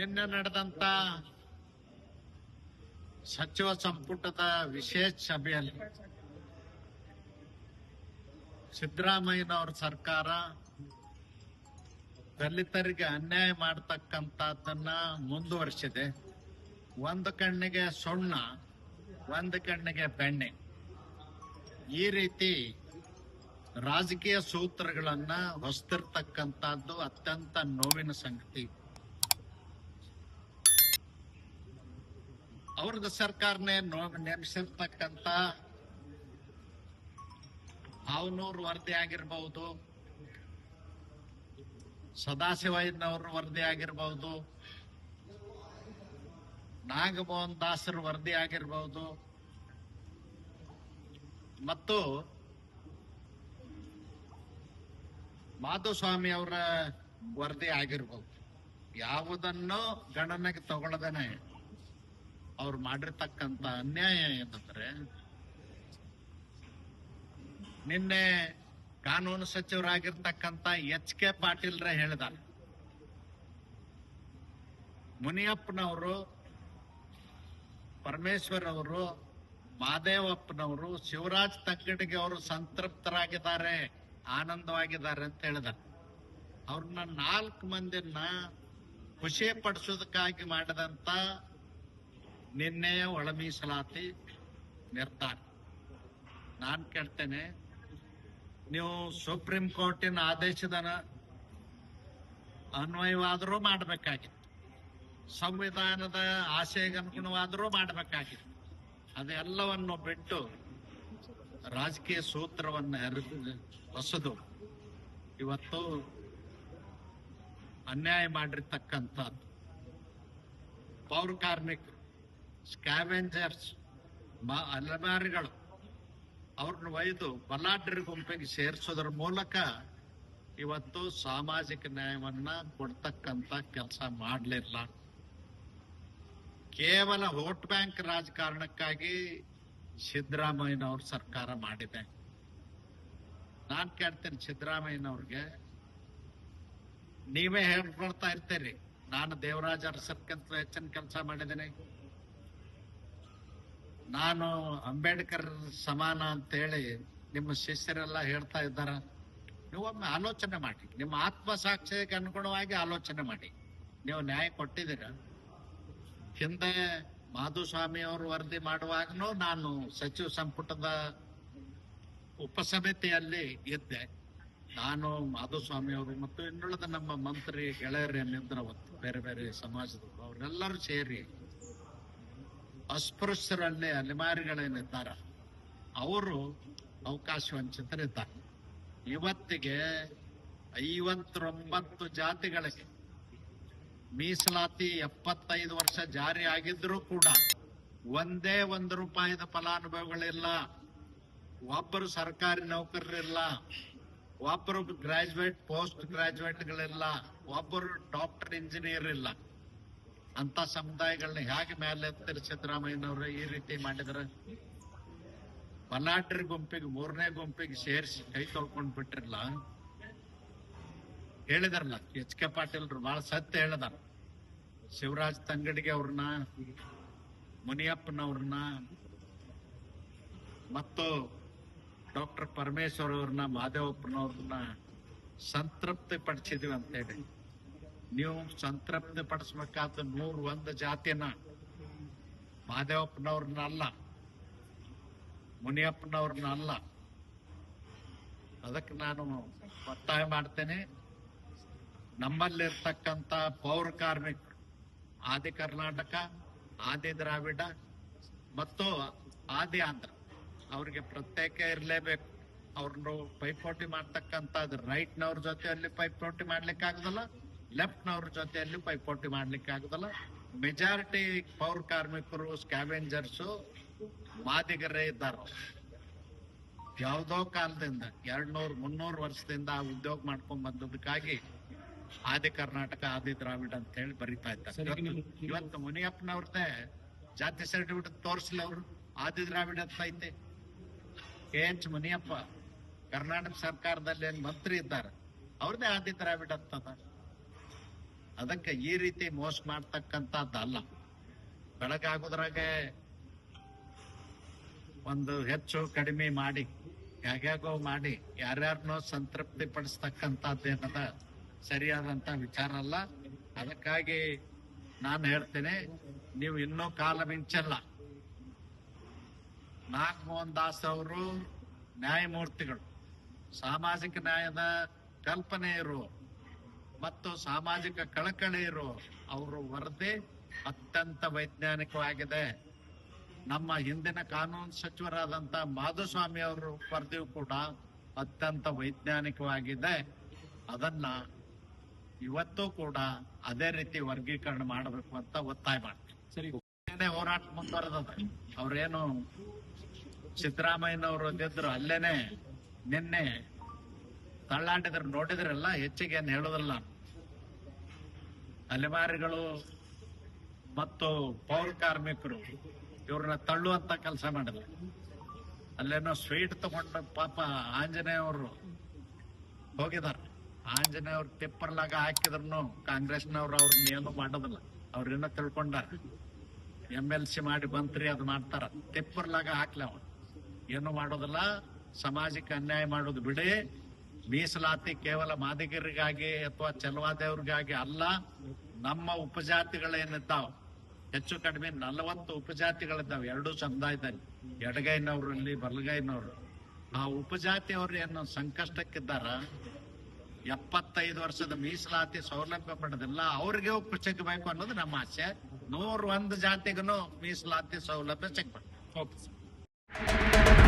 ನಿನ್ನೆ ನಡೆದಂತ ಸಚಿವ ಸಂಪುಟದ ವಿಶೇಷ ಸಭೆಯಲ್ಲಿ ಸಿದ್ದರಾಮಯ್ಯನವರ ಸರ್ಕಾರ ದಲಿತರಿಗೆ ಅನ್ಯಾಯ ಮಾಡತಕ್ಕಂಥದ್ದನ್ನ ಮುಂದುವರಿಸಿದೆ. ಒಂದು ಕಣ್ಣಿಗೆ ಸುಣ್ಣ, ಒಂದು ಕಣ್ಣಿಗೆ ಬೆಣ್ಣೆ, ಈ ರೀತಿ ರಾಜಕೀಯ ಸೂತ್ರಗಳನ್ನ ಹೊಸ್ತಿರ್ತಕ್ಕಂಥದ್ದು ಅತ್ಯಂತ ನೋವಿನ ಸಂಗತಿ. ಅವ್ರದ್ದು ಸರ್ಕಾರನೇ ನೇಮಿಸಿರ್ತಕ್ಕಂಥ ಹಾವನೂರು ವರದಿ ಆಗಿರ್ಬಹುದು, ಸದಾಶಿವಯ್ಯನವ್ರ ವರದಿ ಆಗಿರ್ಬಹುದು, ನಾಗಮೋಹನ್ ದಾಸರ ವರದಿ ಆಗಿರ್ಬಹುದು, ಮತ್ತು ಮಾಧುಸ್ವಾಮಿ ಅವರ ವರದಿ ಆಗಿರ್ಬಹುದು. ಯಾವುದನ್ನು ಗಣನೆಗೆ ತಗೊಳ್ಳದೇನೆ ಅವ್ರು ಮಾಡಿರ್ತಕ್ಕಂಥ ಅನ್ಯಾಯ ಏನಂದ್ರೆ, ನಿನ್ನೆ ಕಾನೂನು ಸಚಿವರಾಗಿರ್ತಕ್ಕಂಥ ಎಚ್ ಕೆ ಪಾಟೀಲ್ರ ಹೇಳಿದಾರೆ, ಮುನಿಯಪ್ಪನವರು, ಪರಮೇಶ್ವರ್ ಅವರು, ಮಾದೇವಪ್ಪನವರು, ಶಿವರಾಜ್ ತಂಗಡಿಗೆ ಅವರು ಸಂತೃಪ್ತರಾಗಿದ್ದಾರೆ, ಆನಂದವಾಗಿದ್ದಾರೆ ಅಂತ ಹೇಳಿದಾರೆ. ಅವ್ರನ್ನ 4 ಮಂದಿನ ಖುಷಿ ಪಡಿಸೋದಕ್ಕಾಗಿ ಮಾಡಿದಂತ ನಿನ್ನೆಯ ಒಳ ಮೀಸಲಾತಿ ನಿರ್ಧಾರ. ನಾನು ಕೇಳ್ತೇನೆ, ನೀವು ಸುಪ್ರೀಂ ಕೋರ್ಟಿನ ಆದೇಶದ ಅನ್ವಯವಾದರೂ ಮಾಡಬೇಕಾಗಿತ್ತು, ಸಂವಿಧಾನದ ಆಶಯಕ್ಕೆ ಅನುಗುಣವಾದರೂ ಮಾಡಬೇಕಾಗಿತ್ತು. ಅದೆಲ್ಲವನ್ನು ಬಿಟ್ಟು ರಾಜಕೀಯ ಸೂತ್ರವನ್ನು ಹೊಸದು ಇವತ್ತು ಅನ್ಯಾಯ ಮಾಡಿರ್ತಕ್ಕಂಥದ್ದು. ಪೌರ ಕಾರ್ಮಿಕರು, ಸ್ಕ್ಯಾವೆಂಜರ್ಸ್, ಅಲೆಮಾರಿಗಳು ಅವ್ರನ್ನ ಒಯ್ದು ಬಲಾಢ್ಯರ ಗುಂಪಿಗೆ ಸೇರಿಸೋದ್ರ ಮೂಲಕ ಇವತ್ತು ಸಾಮಾಜಿಕ ನ್ಯಾಯವನ್ನ ಕೊಡ್ತಕ್ಕಂಥ ಕೆಲಸ ಮಾಡಲಿಲ್ಲ. ಕೇವಲ ವೋಟ್ ಬ್ಯಾಂಕ್ ರಾಜಕಾರಣಕ್ಕಾಗಿ ಸಿದ್ದರಾಮಯ್ಯನವ್ರ ಸರ್ಕಾರ ಮಾಡಿದೆ. ನಾನ್ ಕೇಳ್ತೇನೆ ಸಿದ್ದರಾಮಯ್ಯನವ್ರಿಗೆ, ನೀವೇ ಹೇಳ್ಕೊಳ್ತಾ ಇರ್ತೀರಿ ನಾನು ದೇವರಾಜ ಅರಸರ್ಕಿಂತ ಹೆಚ್ಚಿನ ಕೆಲಸ ಮಾಡಿದ್ದೇನೆ, ನಾನು ಅಂಬೇಡ್ಕರ್ ಸಮಾನ ಅಂತೇಳಿ ನಿಮ್ಮ ಶಿಷ್ಯರೆಲ್ಲ ಹೇಳ್ತಾ ಇದ್ದಾರ. ನೀವೊಮ್ಮೆ ಆಲೋಚನೆ ಮಾಡಿ, ನಿಮ್ಮ ಆತ್ಮಸಾಕ್ಷಿಗೆ ಅನುಗುಣವಾಗಿ ಆಲೋಚನೆ ಮಾಡಿ. ನೀವು ನ್ಯಾಯ ಕೊಟ್ಟಿದ್ದೀರ? ಹಿಂದೆ ಮಾಧುಸ್ವಾಮಿ ಅವರು ವರದಿ ಮಾಡುವಾಗನೂ ನಾನು ಸಚಿವ ಸಂಪುಟದ ಉಪಸಮಿತಿಯಲ್ಲಿ ಇದ್ದೆ. ನಾನು, ಮಾಧುಸ್ವಾಮಿ ಅವರು ಮತ್ತು ಇನ್ನುಳಿದ ನಮ್ಮ ಮಂತ್ರಿ ಗೆಳೆಯರೇನಿದ್ರ ಬೇರೆ ಬೇರೆ ಸಮಾಜದವರು, ಅವರೆಲ್ಲರೂ ಸೇರಿ ಅಸ್ಪೃಶ್ಯರಲ್ಲಿ ಅಲೆಮಾರಿಗಳೇನಿದ್ದಾರ ಅವರು ಅವಕಾಶ ವಂಚಿತರಿದ್ದಾರೆ. ಇವತ್ತಿಗೆ 59 ಜಾತಿಗಳಿಗೆ ಮೀಸಲಾತಿ 75 ವರ್ಷ ಜಾರಿ ಆಗಿದ್ರೂ ಕೂಡ ಒಂದೇ ₹1 ಫಲಾನುಭವಿಗಳಿಲ್ಲ. ಒಬ್ಬರು ಸರ್ಕಾರಿ ನೌಕರರಿಲ್ಲ, ಒಬ್ಬರು ಗ್ರಾಜುಯೇಟ್, ಪೋಸ್ಟ್ ಗ್ರಾಜುಯೇಟ್ಗಳಿಲ್ಲ, ಒಬ್ಬರು ಡಾಕ್ಟರ್, ಇಂಜಿನಿಯರ್ ಇಲ್ಲ. ಅಂತ ಸಮುದಾಯಗಳನ್ನ ಹೇಗೆ ಮೇಲೆ ಎತ್ತರ ಸಿದ್ದರಾಮಯ್ಯನವರು ಈ ರೀತಿ ಮಾಡಿದ್ರೆ? ಬಲಾಢ್ಯರ ಗುಂಪಿಗೆ, 3ನೇ ಗುಂಪಿಗೆ ಸೇರಿಸಿ ಕೈ ತೊಳ್ಕೊಂಡ್ ಬಿಟ್ಟಿರಲ್ಲ. ಹೇಳಿದಾರಲ್ಲ ಎಚ್ ಕೆ ಪಾಟೀಲ್ರು, ಬಹಳ ಸತ್ಯ ಹೇಳಿದಾರ. ಶಿವರಾಜ್ ತಂಗಡಿಗೆ ಅವ್ರನ್ನ, ಮುನಿಯಪ್ಪನವ್ರನ್ನ ಮತ್ತು ಡಾಕ್ಟರ್ ಪರಮೇಶ್ವರ್ ಅವ್ರನ್ನ, ಮಾದೇವಪ್ಪನವ್ರನ್ನ ಸಂತೃಪ್ತಿ ಪಡಿಸಿದ್ವಿ ಅಂತೇಳಿ. ನೀವು ಸಂತೃಪ್ತಿ ಪಡಿಸ್ಬೇಕಾದ 101 ಜಾತಿನ, ಮಾದೇವಪ್ಪನವ್ರನ್ನ ಅಲ್ಲ, ಮುನಿಯಪ್ಪನವ್ರನ್ನ ಅಲ್ಲ. ಅದಕ್ಕೆ ನಾನು ಒತ್ತಾಯ ಮಾಡ್ತೇನೆ, ನಮ್ಮಲ್ಲಿರ್ತಕ್ಕಂಥ ಪೌರ ಕಾರ್ಮಿಕರು, ಆದಿ ಕರ್ನಾಟಕ, ಆದಿ ದ್ರಾವಿಡ ಮತ್ತು ಆದಿ ಆಂಧ್ರ, ಅವ್ರಿಗೆ ಪ್ರತ್ಯೇಕ ಇರಲೇಬೇಕು. ಅವ್ರನ್ನ ಪೈಪೋಟಿ ಮಾಡ್ತಕ್ಕಂಥದ್ದು ರೈಟ್ನವ್ರ ಜೊತೆಯಲ್ಲಿ ಪೈಪೋಟಿ ಮಾಡ್ಲಿಕ್ಕೆ ಆಗುದಲ್ಲ, ಲೆಫ್ಟ್ನವ್ರ ಜೊತೆಯಲ್ಲಿ ಪೈಪೋಟಿ ಮಾಡ್ಲಿಕ್ಕೆ ಆಗುದಲ್ಲ. ಮೆಜಾರಿಟಿ ಪೌರ ಕಾರ್ಮಿಕರು, ಸ್ಕ್ಯಾವೆಂಜರ್ಸು, ಮಾದಿಗರೇ ಇದ್ದಾರ. ಯಾವುದೋ ಕಾಲದಿಂದ 200-300 ವರ್ಷದಿಂದ ಆ ಉದ್ಯೋಗ ಮಾಡ್ಕೊಂಡ್ ಬಂದದಕ್ಕಾಗಿ ಆದಿ ಕರ್ನಾಟಕ, ಆದಿ ದ್ರಾವಿಡ ಅಂತ ಹೇಳಿ ಬರೀತಾ ಇದ್ದಾರೆ. ಇವತ್ತು ಮುನಿಯಪ್ಪನವ್ರದ್ದೇ ಜಾತಿ ಸರ್ಟಿಫಿಕೇಟ್ ತೋರಿಸ್ಲಿ, ಅವರು ಆದಿ ದ್ರಾವಿಡ ಅಂತ ಐತೆ. KH ಮುನಿಯಪ್ಪ ಕರ್ನಾಟಕ ಸರ್ಕಾರದಲ್ಲಿ ಏನ್ ಮಂತ್ರಿ ಇದ್ದಾರೆ, ಅವ್ರದೇ ಆದಿ ದ್ರಾವಿಡ ಅಂತದ. ಅದಕ್ಕೆ ಈ ರೀತಿ ಮೋಸ ಮಾಡ್ತಕ್ಕಂಥದ್ದಲ್ಲ. ಬೆಳಗಾಗೋದ್ರಾಗೆ ಒಂದು ಹೆಚ್ಚು ಕಡಿಮೆ ಮಾಡಿ ಹೇಗೋ ಮಾಡಿ ಯಾರ್ಯಾರನ್ನೋ ಸಂತೃಪ್ತಿ ಪಡಿಸ್ತಕ್ಕಂಥದ್ದೇನದ ಸರಿಯಾದಂತ ವಿಚಾರ ಅಲ್ಲ. ಅದಕ್ಕಾಗಿ ನಾನು ಹೇಳ್ತೇನೆ, ನೀವು ಇನ್ನೂ ಕಾಲ ಮಿಂಚಲ್ಲ. ನಾಗಮೋಹನ್ ದಾಸ್ ಅವರು ನ್ಯಾಯಮೂರ್ತಿಗಳು, ಸಾಮಾಜಿಕ ನ್ಯಾಯದ ಕಲ್ಪನೆ ಇರುವ ಮತ್ತು ಸಾಮಾಜಿಕ ಕಳಕಳಿ ಇರುವ ಅವರು ವರದಿ ಅತ್ಯಂತ ವೈಜ್ಞಾನಿಕವಾಗಿದೆ. ನಮ್ಮ ಹಿಂದಿನ ಕಾನೂನು ಸಚಿವರಾದಂತ ಮಾಧುಸ್ವಾಮಿ ಅವರು ವರದಿಯು ಕೂಡ ಅತ್ಯಂತ ವೈಜ್ಞಾನಿಕವಾಗಿದೆ. ಅದನ್ನ ಇವತ್ತು ಕೂಡ ಅದೇ ರೀತಿ ವರ್ಗೀಕರಣ ಮಾಡಬೇಕು ಅಂತ ಒತ್ತಾಯ ಮಾಡ್ತೀವಿ. ಸರಿ, ಹೋರಾಟ ಮುಂದುವರೆದ. ಅವ್ರೇನು ಸಿದ್ದರಾಮಯ್ಯನವರು ಇದ್ದಿದ್ರು ಅಲ್ಲೇನೆ ನಿನ್ನೆ ತಳ್ಳಾಡಿದ್ರು, ನೋಡಿದ್ರಲ್ಲ. ಹೆಚ್ಚಿಗೆ ಏನ್ ಹೇಳೋದಿಲ್ಲ. ಅಲೆಮಾರಿಗಳು ಮತ್ತು ಪೌರ ಕಾರ್ಮಿಕರು ಇವ್ರನ್ನ ತಳ್ಳುವಂತ ಕೆಲಸ ಮಾಡಿದ್ರು. ಅಲ್ಲೇನೋ ಸ್ವೀಟ್ ತಗೊಂಡು ಪಾಪ ಆಂಜನೇಯವರು ಹೋಗಿದಾರ. ಆಂಜನೇಯವ್ರ ಟಿಪ್ಪರ್ಲಾಗ ಹಾಕಿದ್ರು ಕಾಂಗ್ರೆಸ್ನವ್ರು ಅವ್ರನ್ನ ಏನು ಮಾಡೋದಿಲ್ಲ. ಅವ್ರೇನೋ ತಿಳ್ಕೊಂಡಾರ, MLC ಮಾಡಿ ಬಂತ್ರಿ ಅದು ಮಾಡ್ತಾರ. ಟಿಪ್ಪರ್ಲಾಗ ಹಾಕ್ಲ ಅವ್ರು ಏನು ಮಾಡೋದಿಲ್ಲ. ಸಮಾಜಕ್ಕೆ ಅನ್ಯಾಯ ಮಾಡೋದು ಬಿಡಿ. ಮೀಸಲಾತಿ ಕೇವಲ ಮಾದಿಗರಿಗಾಗಿ ಅಥವಾ ಚೆಲುವಾದೇವ್ರಿಗಾಗಿ ಅಲ್ಲ. ನಮ್ಮ ಉಪಜಾತಿಗಳೇನಿದ್ದಾವ, ಹೆಚ್ಚು ಕಡಿಮೆ 40 ಉಪಜಾತಿಗಳಿದ್ದಾವೆ ಎರಡೂ ಸಮುದಾಯದಲ್ಲಿ, ಎಡಗೈನವ್ರಲ್ಲಿ ಬಲಗೈನವ್ರು. ಆ ಉಪಜಾತಿಯವ್ರು ಏನು ಸಂಕಷ್ಟಕ್ಕಿದ್ದಾರ, 75 ವರ್ಷದ ಮೀಸಲಾತಿ ಸೌಲಭ್ಯ ಪಡೆದಿಲ್ಲ, ಅವ್ರಿಗೆ ಸಿಗಬೇಕು ಅನ್ನೋದು ನಮ್ಮ ಆಸೆ. 101 ಜಾತಿಗೂ ಮೀಸಲಾತಿ ಸೌಲಭ್ಯ ಸಿಗ್ಬೇಕು. Okay sir.